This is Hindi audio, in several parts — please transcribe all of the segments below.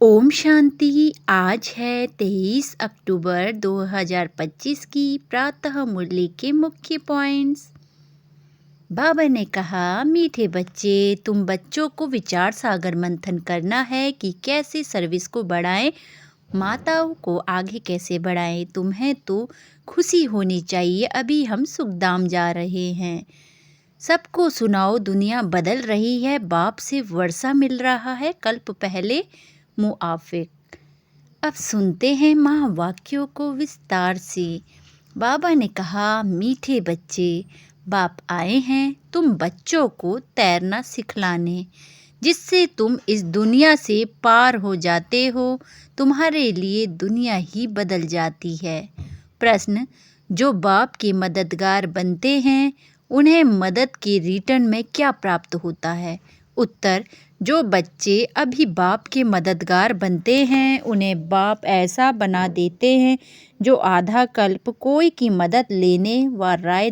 ओम शांति। आज है 23 अक्टूबर 2025 की प्रातः मुरली के मुख्य पॉइंट्स। बाबा ने कहा, मीठे बच्चे, तुम बच्चों को विचार सागर मंथन करना है कि कैसे सर्विस को बढ़ाएं, माताओं को आगे कैसे बढ़ाएं। तुम्हें तो खुशी होनी चाहिए, अभी हम सुखधाम जा रहे हैं। सबको सुनाओ, दुनिया बदल रही है, बाप से वर्षा मिल रहा है, कल्प पहले मुआफिक। अब सुनते हैं महावाक्यों को विस्तार से। बाबा ने कहा, मीठे बच्चे, बाप आए हैं तुम बच्चों को तैरना सिखलाने, जिससे तुम इस दुनिया से पार हो जाते हो। तुम्हारे लिए दुनिया ही बदल जाती है। प्रश्न, जो बाप के मददगार बनते हैं उन्हें मदद के रिटर्न में क्या प्राप्त होता है? उत्तर, जो बच्चे अभी बाप के मददगार बनते हैं उन्हें बाप ऐसा बना देते हैं जो आधा कल्प कोई की मदद लेने व राय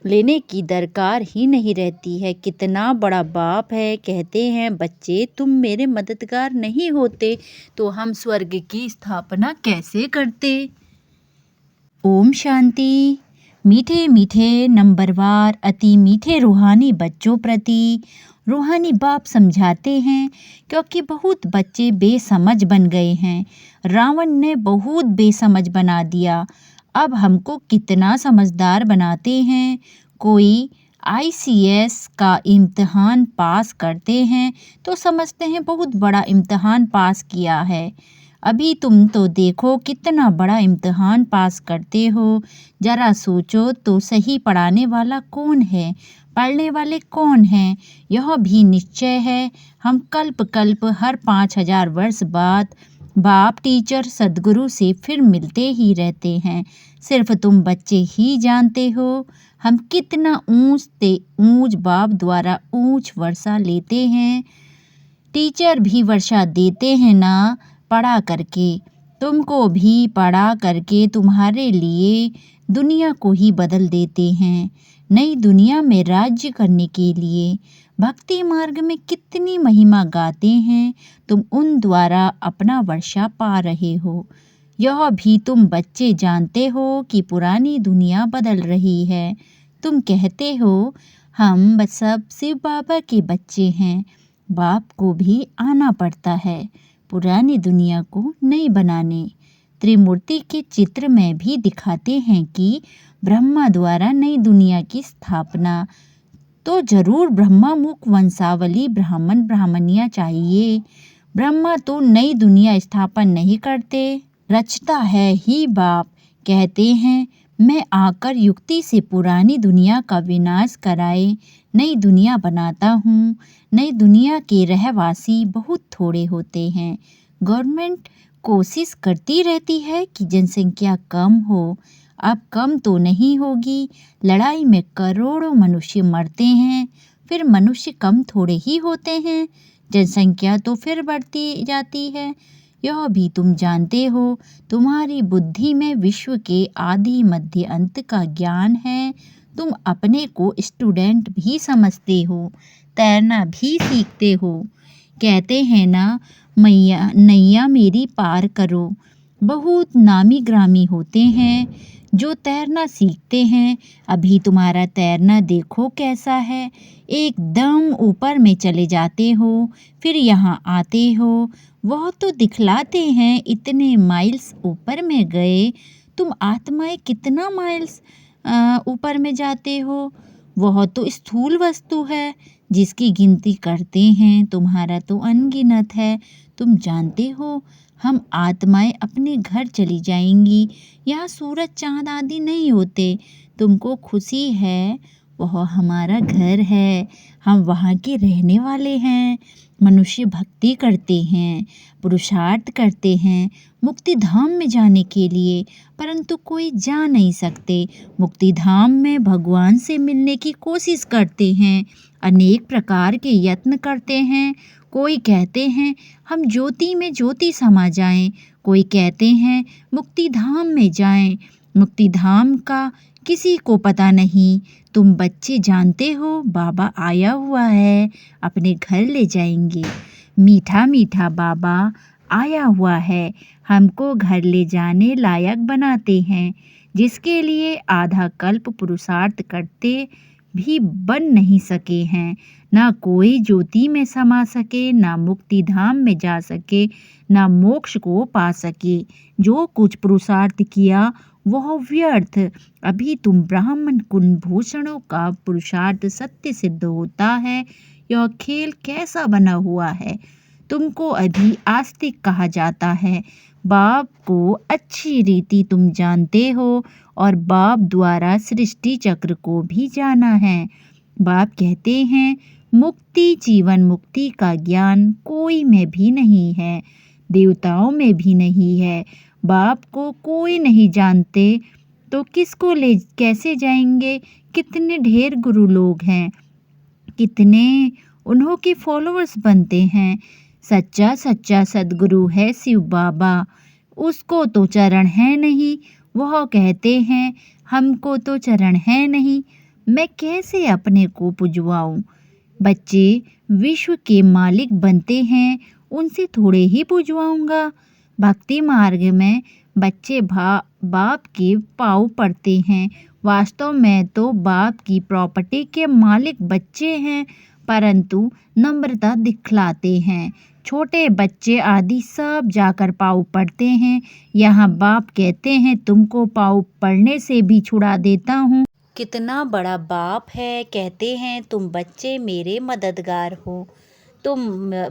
लेने की दरकार ही नहीं रहती है। कितना बड़ा बाप है। कहते हैं, बच्चे तुम मेरे मददगार नहीं होते तो हम स्वर्ग की स्थापना कैसे करते। ओम शांति। मीठे मीठे नंबरवार अति मीठे रूहानी बच्चों प्रति रूहानी बाप समझाते हैं, क्योंकि बहुत बच्चे बेसमझ बन गए हैं। रावण ने बहुत बेसमझ बना दिया। अब हमको कितना समझदार बनाते हैं। कोई ICS का इम्तिहान पास करते हैं तो समझते हैं बहुत बड़ा इम्तिहान पास किया है। अभी तुम तो देखो कितना बड़ा इम्तिहान पास करते हो। जरा सोचो तो सही, पढ़ाने वाला कौन है, पढ़ने वाले कौन हैं? यह भी निश्चय है, हम कल्प कल्प हर 5000 वर्ष बाद बाप टीचर सद्गुरु से फिर मिलते ही रहते हैं। सिर्फ तुम बच्चे ही जानते हो हम कितना ऊंच से ऊंच बाप द्वारा ऊंच वर्षा लेते हैं। टीचर भी वर्षा देते हैं ना, पढ़ा करके। तुमको भी पढ़ा करके तुम्हारे लिए दुनिया को ही बदल देते हैं। नई दुनिया में राज्य करने के लिए भक्ति मार्ग में कितनी महिमा गाते हैं। तुम उन द्वारा अपना वर्षा पा रहे हो। यह भी तुम बच्चे जानते हो कि पुरानी दुनिया बदल रही है। तुम कहते हो हम सब शिव बाबा के बच्चे हैं। बाप को भी आना पड़ता है पुरानी दुनिया को नई बनाने। त्रिमूर्ति के चित्र में भी दिखाते हैं कि ब्रह्मा द्वारा नई दुनिया की स्थापना, तो जरूर ब्रह्मा मुख वंशावली ब्राह्मण ब्राह्मणियाँ चाहिए। ब्रह्मा तो नई दुनिया स्थापन नहीं करते, रचता है ही बाप। कहते हैं, मैं आकर युक्ति से पुरानी दुनिया का विनाश कराए नई दुनिया बनाता हूँ। नई दुनिया के रहवासी बहुत थोड़े होते हैं। गवर्नमेंट कोशिश करती रहती है कि जनसंख्या कम हो। अब कम तो नहीं होगी। लड़ाई में करोड़ों मनुष्य मरते हैं, फिर मनुष्य कम थोड़े ही होते हैं। जनसंख्या तो फिर बढ़ती जाती है। यह भी तुम जानते हो। तुम्हारी बुद्धि में विश्व के आदि मध्य अंत का ज्ञान है। तुम अपने को स्टूडेंट भी समझते हो, तैरना भी सीखते हो। कहते हैं ना, मैया नैया मेरी पार करो। बहुत नामी ग्रामी होते हैं जो तैरना सीखते हैं। अभी तुम्हारा तैरना देखो कैसा है। एकदम ऊपर में चले जाते हो, फिर यहाँ आते हो। वह तो दिखलाते हैं इतने माइल्स ऊपर में गए। तुम आत्माएं कितना माइल्स ऊपर में जाते हो। वह तो स्थूल वस्तु है जिसकी गिनती करते हैं। तुम्हारा तो अनगिनत है। तुम जानते हो हम आत्माएं अपने घर चली जाएंगी। यहाँ सूरज चांद आदि नहीं होते। तुमको खुशी है, वह हमारा घर है, हम वहाँ के रहने वाले हैं। मनुष्य भक्ति करते हैं, पुरुषार्थ करते हैं मुक्ति धाम में जाने के लिए, परंतु कोई जा नहीं सकते। मुक्ति धाम में भगवान से मिलने की कोशिश करते हैं, अनेक प्रकार के यत्न करते हैं। कोई कहते हैं हम ज्योति में ज्योति समा जाएं, कोई कहते हैं मुक्ति धाम में जाएं। मुक्ति धाम का किसी को पता नहीं। तुम बच्चे जानते हो बाबा आया हुआ है, अपने घर ले जाएंगे। मीठा मीठा बाबा आया हुआ है, हमको घर ले जाने लायक बनाते हैं, जिसके लिए आधा कल्प पुरुषार्थ करते भी बन नहीं सके हैं। ना कोई ज्योति में समा सके, ना मुक्ति धाम में जा सके, ना मोक्ष को पा सके। जो कुछ पुरुषार्थ किया वह व्यर्थ। अभी तुम ब्राह्मण कुलभूषणों का पुरुषार्थ सत्य सिद्ध होता है। यह खेल कैसा बना हुआ है। तुमको अभी आस्तिक कहा जाता है। बाप को अच्छी रीति तुम जानते हो और बाप द्वारा सृष्टि चक्र को भी जाना है। बाप कहते हैं मुक्ति, जीवन मुक्ति का ज्ञान कोई में भी नहीं है, देवताओं में भी नहीं है। बाप को कोई नहीं जानते तो किसको ले कैसे जाएंगे। कितने ढेर गुरु लोग हैं, कितने उन्हों के फॉलोअर्स बनते हैं। सच्चा सच्चा सदगुरु है शिव बाबा, उसको तो चरण है नहीं। वह कहते हैं हमको तो चरण है नहीं, मैं कैसे अपने को पुजवाऊं। बच्चे विश्व के मालिक बनते हैं, उनसे थोड़े ही पुजवाऊंगा। भक्ति मार्ग में बच्चे बाप के पाँव पड़ते हैं। वास्तव में तो बाप की प्रॉपर्टी के मालिक बच्चे हैं, परंतु नम्रता दिखलाते हैं। छोटे बच्चे आदि सब जाकर पाँव पड़ते हैं। यहाँ बाप कहते हैं तुमको पाँव पड़ने से भी छुड़ा देता हूँ। कितना बड़ा बाप है। कहते हैं तुम बच्चे मेरे मददगार हो। तुम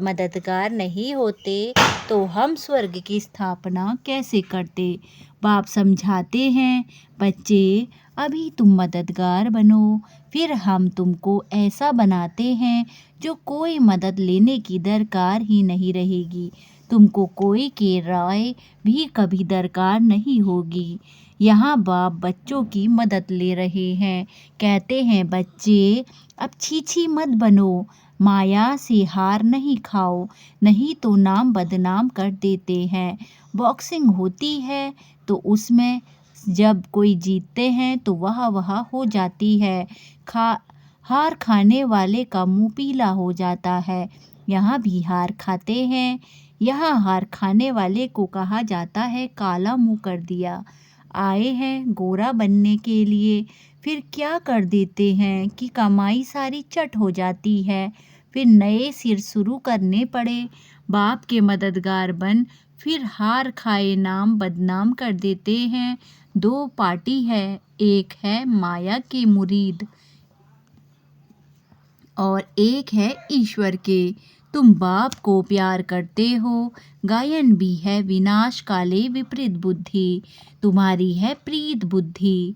मददगार नहीं होते तो हम स्वर्ग की स्थापना कैसे करते। बाप समझाते हैं बच्चे अभी तुम मददगार बनो, फिर हम तुमको ऐसा बनाते हैं जो कोई मदद लेने की दरकार ही नहीं रहेगी। तुमको कोई की राय भी कभी दरकार नहीं होगी। यहाँ बाप बच्चों की मदद ले रहे हैं। कहते हैं बच्चे अब छीछी मत बनो, माया से हार नहीं खाओ, नहीं तो नाम बदनाम कर देते हैं। बॉक्सिंग होती है तो उसमें जब कोई जीतते हैं तो वह हो जाती है। हार खाने वाले का मुंह पीला हो जाता है। यहाँ भी हार खाते हैं। यहाँ हार खाने वाले को कहा जाता है काला मुंह कर दिया। आए हैं गोरा बनने के लिए, फिर क्या कर देते हैं कि कमाई सारी चट हो जाती है। फिर नए सिर शुरू करने पड़े। बाप के मददगार बन फिर हार खाए नाम बदनाम कर देते हैं। दो पार्टी है, एक है माया के मुरीद और एक है ईश्वर के। तुम बाप को प्यार करते हो। गायन भी है विनाश काले विपरीत बुद्धि, तुम्हारी है प्रीत बुद्धि।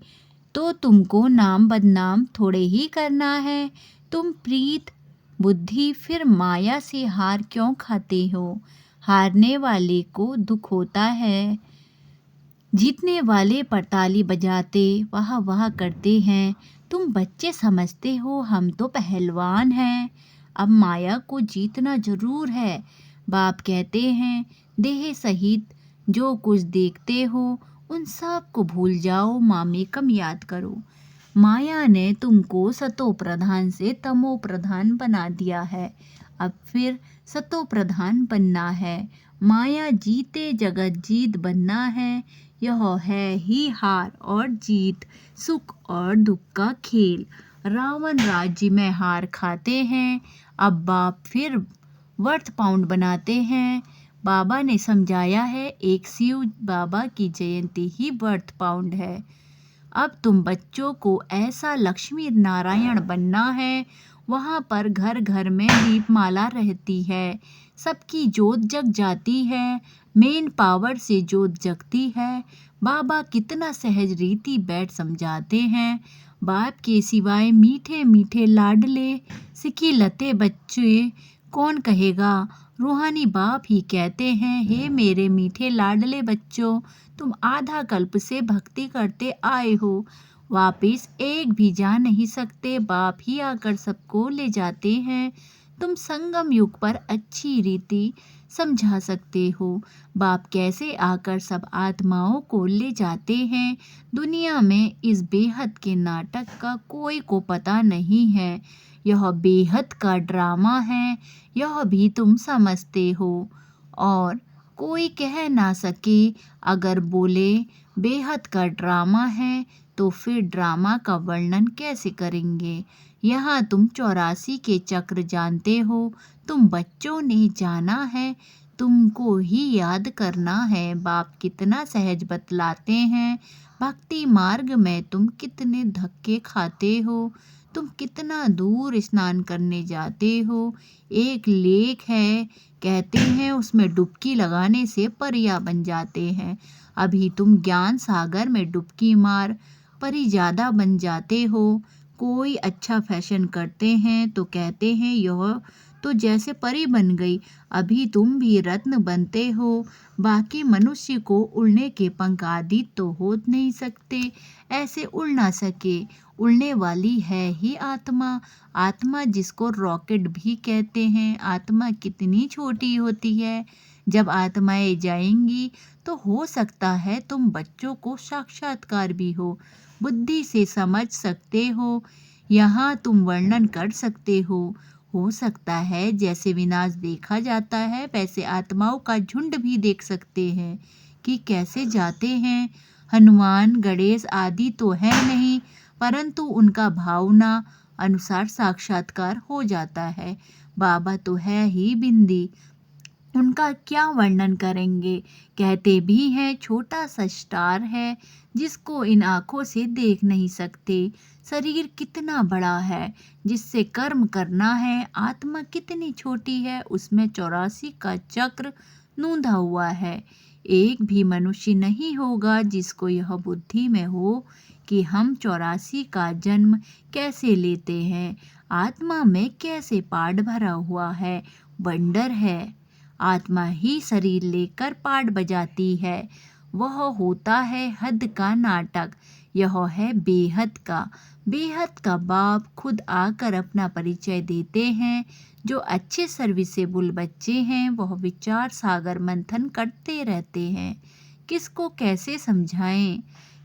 तो तुमको नाम बदनाम थोड़े ही करना है। तुम प्रीत बुद्धि फिर माया से हार क्यों खाते हो। हारने वाले को दुख होता है, जीतने वाले पर ताली बजाते वाह वाह करते हैं। तुम बच्चे समझते हो हम तो पहलवान हैं, अब माया को जीतना जरूर है। बाप कहते हैं देह सहित जो कुछ देखते हो उन सब को भूल जाओ, मामेकम याद करो। माया ने तुमको सतो प्रधान से तमो प्रधान बना दिया है, अब फिर सतो प्रधान बनना है। माया जीते जगत जीत बनना है। यह है ही हार और जीत, सुख और दुख का खेल। रावण राज्य में हार खाते हैं, अब बाप फिर वर्थ पाउंड बनाते हैं। बाबा ने समझाया है एक शिव बाबा की जयंती ही वर्थ पाउंड है। अब तुम बच्चों को ऐसा लक्ष्मी नारायण बनना है, वहाँ पर घर घर में दीपमाला रहती है, सबकी जोत जग जाती है, मेन पावर से जोत जगती है। बाबा कितना सहज रीति बैठ समझाते हैं। बाप के सिवाय मीठे मीठे लाडले सिखी लते बच्चे कौन कहेगा। रूहानी बाप ही कहते हैं हे मेरे मीठे लाडले बच्चों, तुम आधा कल्प से भक्ति करते आए हो, वापिस एक भी जा नहीं सकते। बाप ही आकर सबको ले जाते हैं। तुम संगम युग पर अच्छी रीति समझा सकते हो? बाप कैसे आकर सब आत्माओं को ले जाते हैं। दुनिया में इस बेहद के नाटक का कोई को पता नहीं है। यह बेहद का ड्रामा है, यह भी तुम समझते हो। और कोई कह ना सके, अगर बोले बेहद का ड्रामा है तो फिर ड्रामा का वर्णन कैसे करेंगे। यहाँ तुम 84 के चक्र जानते हो, तुम बच्चों ने जाना है, तुमको ही याद करना है। बाप कितना सहज बतलाते हैं। भक्ति मार्ग में तुम कितने धक्के खाते हो, तुम कितना दूर स्नान करने जाते हो। एक लेक है, कहते हैं उसमें डुबकी लगाने से परिया बन जाते हैं। अभी तुम ज्ञान सागर में डुबकी मार परी ज़्यादा बन जाते हो। कोई अच्छा फैशन करते हैं तो कहते हैं यह तो जैसे परी बन गई। अभी तुम भी रत्न बनते हो। बाकी मनुष्य को उड़ने के पंख आदि तो हो नहीं सकते, ऐसे उड़ ना सके। उड़ने वाली है ही आत्मा। आत्मा जिसको रॉकेट भी कहते हैं। आत्मा कितनी छोटी होती है। जब आत्माएं जाएंगी तो हो सकता है तुम बच्चों को साक्षात्कार भी हो, बुद्धि से समझ सकते हो। यहाँ तुम वर्णन कर सकते हो सकता है जैसे विनाश देखा जाता है वैसे आत्माओं का झुंड भी देख सकते हैं कि कैसे जाते हैं। हनुमान गणेश आदि तो है नहीं, परंतु उनका भावना अनुसार साक्षात्कार हो जाता है। बाबा तो है ही बिंदी, उनका क्या वर्णन करेंगे। कहते भी हैं छोटा सा स्टार है जिसको इन आँखों से देख नहीं सकते। शरीर कितना बड़ा है जिससे कर्म करना है। आत्मा कितनी छोटी है, उसमें 84 का चक्र नूंधा हुआ है। एक भी मनुष्य नहीं होगा जिसको यह बुद्धि में हो कि हम 84 का जन्म कैसे लेते हैं, आत्मा में कैसे पाठ भरा हुआ है। वंडर है, आत्मा ही शरीर लेकर पाठ बजाती है। वह होता है हद का नाटक, यह है बेहद का। बेहद का बाप खुद आकर अपना परिचय देते हैं। जो अच्छे सर्विसेबल बच्चे हैं वह विचार सागर मंथन करते रहते हैं। किसको कैसे समझाएं।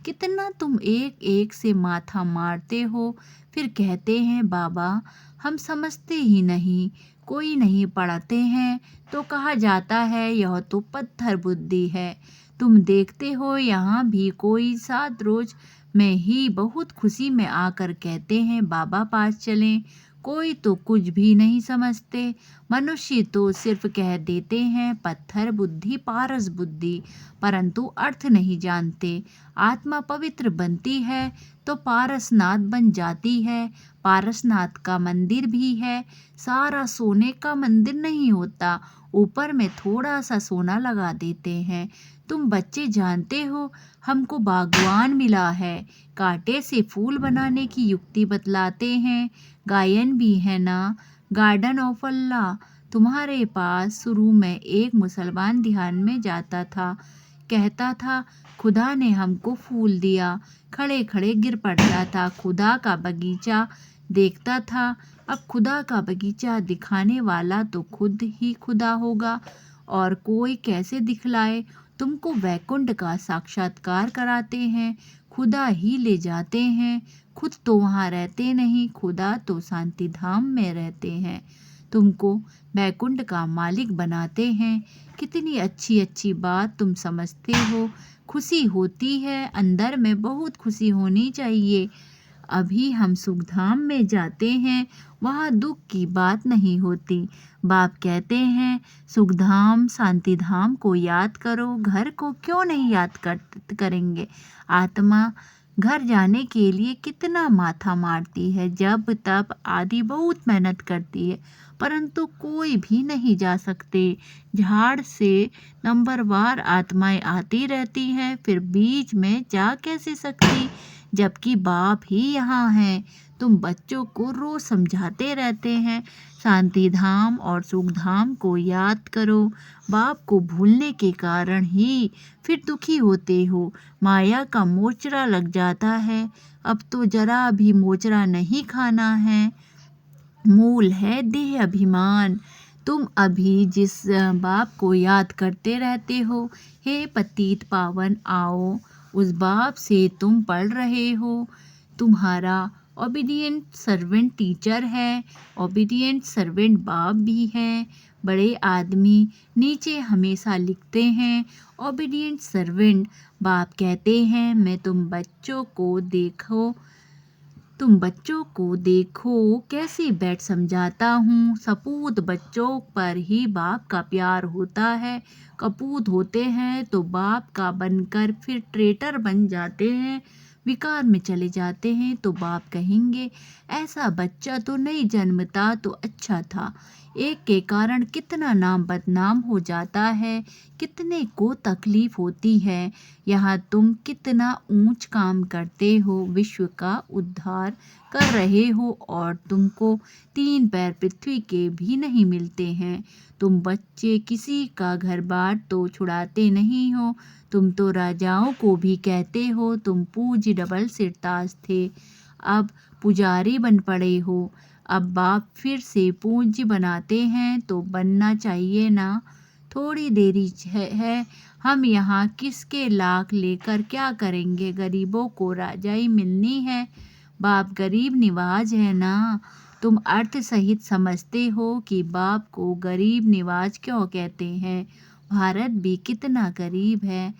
कितना तुम एक एक से माथा मारते हो, फिर कहते हैं बाबा हम समझते ही नहीं, कोई नहीं पढ़ाते हैं तो कहा जाता है यह तो पत्थर बुद्धि है। तुम देखते हो यहाँ भी कोई 7 रोज में ही बहुत खुशी में आकर कहते हैं बाबा पास चलें। कोई तो कुछ भी नहीं समझते। मनुष्य तो सिर्फ कह देते हैं पत्थर बुद्धि पारस बुद्धि, परंतु अर्थ नहीं जानते। आत्मा पवित्र बनती है तो पारसनाथ बन जाती है। पारसनाथ का मंदिर भी है, सारा सोने का मंदिर नहीं होता, ऊपर में थोड़ा सा सोना लगा देते हैं। तुम बच्चे जानते हो हमको बागवान मिला है, कांटे से फूल बनाने की युक्ति बतलाते हैं। गायन भी है ना, गार्डन ऑफ अल्लाह। तुम्हारे पास शुरू में एक मुसलमान ध्यान में जाता था, कहता था खुदा ने हमको फूल दिया, खड़े खड़े गिर पड़ता था। खुदा का बगीचा देखता था। अब खुदा का बगीचा दिखाने वाला तो खुद ही खुदा होगा, और कोई कैसे दिखलाए। तुमको वैकुंठ का साक्षात्कार कराते हैं, खुदा ही ले जाते हैं। खुद तो वहाँ रहते नहीं, खुदा तो शांति धाम में रहते हैं। तुमको वैकुंठ का मालिक बनाते हैं। कितनी अच्छी अच्छी बात तुम समझते हो। खुशी होती है, अंदर में बहुत खुशी होनी चाहिए। अभी हम सुखधाम में जाते हैं, वहाँ दुख की बात नहीं होती। बाप कहते हैं सुखधाम शांति धाम को याद करो, घर को क्यों नहीं याद करेंगे। आत्मा घर जाने के लिए कितना माथा मारती है, जब तब आदि बहुत मेहनत करती है, परंतु कोई भी नहीं जा सकते। झाड़ से नंबरवार आत्माएं आती रहती हैं, फिर बीच में जा कैसे सकती, जबकि बाप ही यहाँ हैं। तुम बच्चों को रोज समझाते रहते हैं शांति धाम और सुख धाम को याद करो। बाप को भूलने के कारण ही फिर दुखी होते हो। माया का मोचरा लग जाता है। अब तो जरा भी मोचरा नहीं खाना है। मूल है देह अभिमान। तुम अभी जिस बाप को याद करते रहते हो, हे पतित पावन, आओ उस बाप से तुम पढ़ रहे हो। तुम्हारा ओबीडिएंट सर्वेंट टीचर है, ओबीडिएंट सर्वेंट बाप भी है। बड़े आदमी नीचे हमेशा लिखते हैं, ओबीडिएंट सर्वेंट बाप कहते हैं, मैं तुम बच्चों को देखो कैसे बैठ समझाता हूँ। सपूत बच्चों पर ही बाप का प्यार होता है। कपूत होते हैं तो बाप का बनकर फिर ट्रेटर बन जाते हैं, विकार में चले जाते हैं तो बाप कहेंगे ऐसा बच्चा तो नहीं जन्मता तो अच्छा था। एक के कारण कितना नाम बदनाम हो जाता है, कितने को तकलीफ होती है। यहाँ तुम कितना ऊंच काम करते हो, विश्व का उद्धार कर रहे हो और तुमको 3 पैर पृथ्वी के भी नहीं मिलते हैं। तुम बच्चे किसी का घर बार तो छुड़ाते नहीं हो, तुम तो राजाओं को भी कहते हो तुम पूज्य डबल सिरताज थे, अब पुजारी बन पड़े हो। अब बाप फिर से पूज्य बनाते हैं तो बनना चाहिए ना। थोड़ी देरी है, हम यहाँ किसके लाख लेकर क्या करेंगे, गरीबों को राजाई मिलनी है। बाप गरीब निवाज है ना। तुम अर्थ सहित समझते हो कि बाप को गरीब निवाज क्यों कहते हैं। भारत भी कितना गरीब है,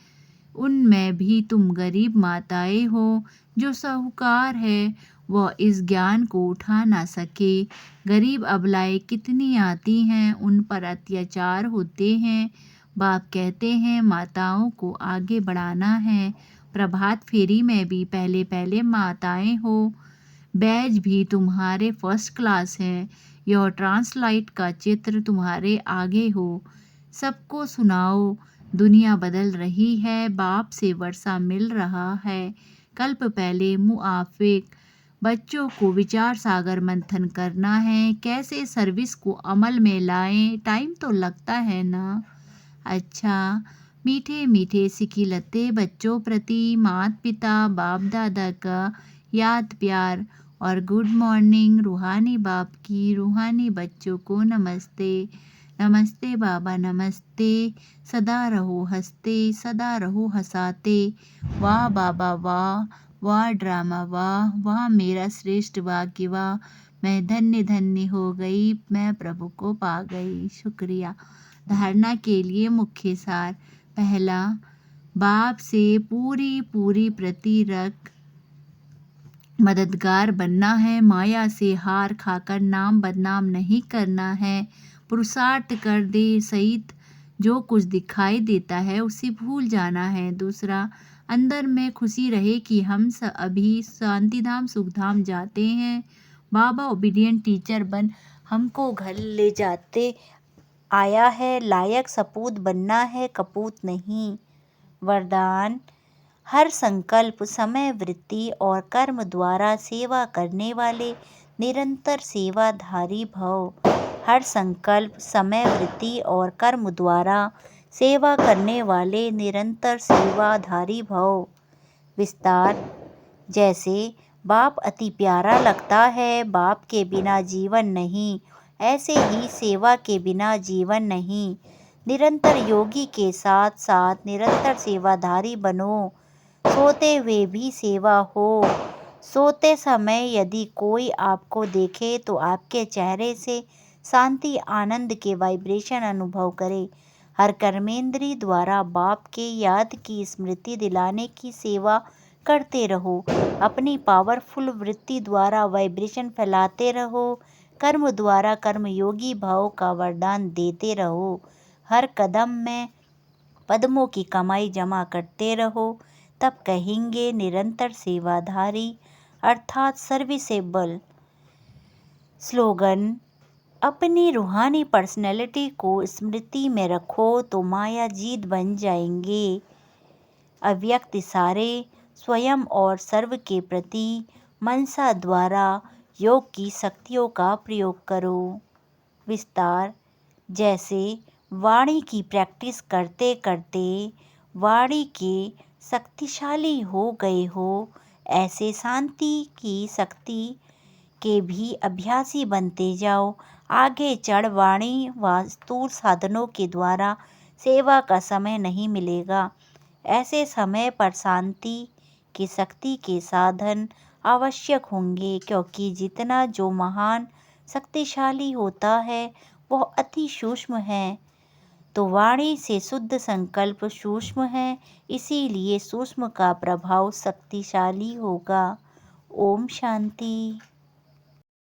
उनमें भी तुम गरीब माताएं हो। जो साहूकार है वह इस ज्ञान को उठा ना सके। गरीब अबलाएं कितनी आती हैं, उन पर अत्याचार होते हैं। बाप कहते हैं माताओं को आगे बढ़ाना है। प्रभात फेरी में भी पहले पहले माताएं हो। बैज भी तुम्हारे फर्स्ट क्लास हैं। यह ट्रांसलाइट का चित्र तुम्हारे आगे हो। सबको सुनाओ, दुनिया बदल रही है, बाप से वर्षा मिल रहा है। कल्प पहले मुआफिक बच्चों को विचार सागर मंथन करना है, कैसे सर्विस को अमल में लाएं, टाइम तो लगता है ना। अच्छा, मीठे मीठे सिखिलते बच्चों प्रति माता पिता बाप दादा का याद प्यार और गुड मॉर्निंग। रूहानी बाप की रूहानी बच्चों को नमस्ते। नमस्ते बाबा नमस्ते। सदा रहो हंसते, सदा रहो हंसाते। वाह बाबा वाह, वाह ड्रामा वाह, वाह मेरा श्रेष्ठ भाग्य वाह। मैं धन्य धन्य हो गई, मैं प्रभु को पा गई। शुक्रिया। धारणा के लिए मुख्य सार। पहला, बाप से पूरी पूरी प्रतिरक मददगार बनना है। माया से हार खाकर नाम बदनाम नहीं करना है। पुरुषार्थ कर दे सहित जो कुछ दिखाई देता है उसे भूल जाना है। दूसरा, अंदर में खुशी रहे कि हम अभी शांतिधाम सुखधाम जाते हैं। बाबा ओबीडिएंट टीचर बन हमको घर ले जाते आया है, लायक सपूत बनना है, कपूत नहीं। वरदान, हर संकल्प समय वृत्ति और कर्म द्वारा सेवा करने वाले निरंतर सेवाधारी भव। हर संकल्प समय वृत्ति और कर्म द्वारा सेवा करने वाले निरंतर सेवाधारी भव। विस्तार, जैसे बाप अति प्यारा लगता है, बाप के बिना जीवन नहीं, ऐसे ही सेवा के बिना जीवन नहीं। निरंतर योगी के साथ साथ निरंतर सेवाधारी बनो। सोते हुए भी सेवा हो। सोते समय यदि कोई आपको देखे तो आपके चेहरे से शांति आनंद के वाइब्रेशन अनुभव करे। हर कर्मेंद्री द्वारा बाप के याद की स्मृति दिलाने की सेवा करते रहो। अपनी पावरफुल वृत्ति द्वारा वाइब्रेशन फैलाते रहो। कर्म द्वारा कर्मयोगी भाव का वरदान देते रहो। हर कदम में पद्मों की कमाई जमा करते रहो। तब कहेंगे निरंतर सेवाधारी अर्थात सर्विसेबल। स्लोगन, अपनी रूहानी पर्सनैलिटी को स्मृति में रखो तो माया जीत बन जाएंगे। अव्यक्त इशारे, स्वयं और सर्व के प्रति मनसा द्वारा योग की शक्तियों का प्रयोग करो। विस्तार, जैसे वाणी की प्रैक्टिस करते करते वाणी के शक्तिशाली हो गए हो, ऐसे शांति की शक्ति के भी अभ्यासी बनते जाओ। आगे चढ़ वाणी व स्थूल साधनों के द्वारा सेवा का समय नहीं मिलेगा। ऐसे समय पर शांति की शक्ति के साधन आवश्यक होंगे, क्योंकि जितना जो महान शक्तिशाली होता है वह अति सूक्ष्म है। तो वाणी से शुद्ध संकल्प सूक्ष्म है, इसीलिए सूक्ष्म का प्रभाव शक्तिशाली होगा। ओम शांति।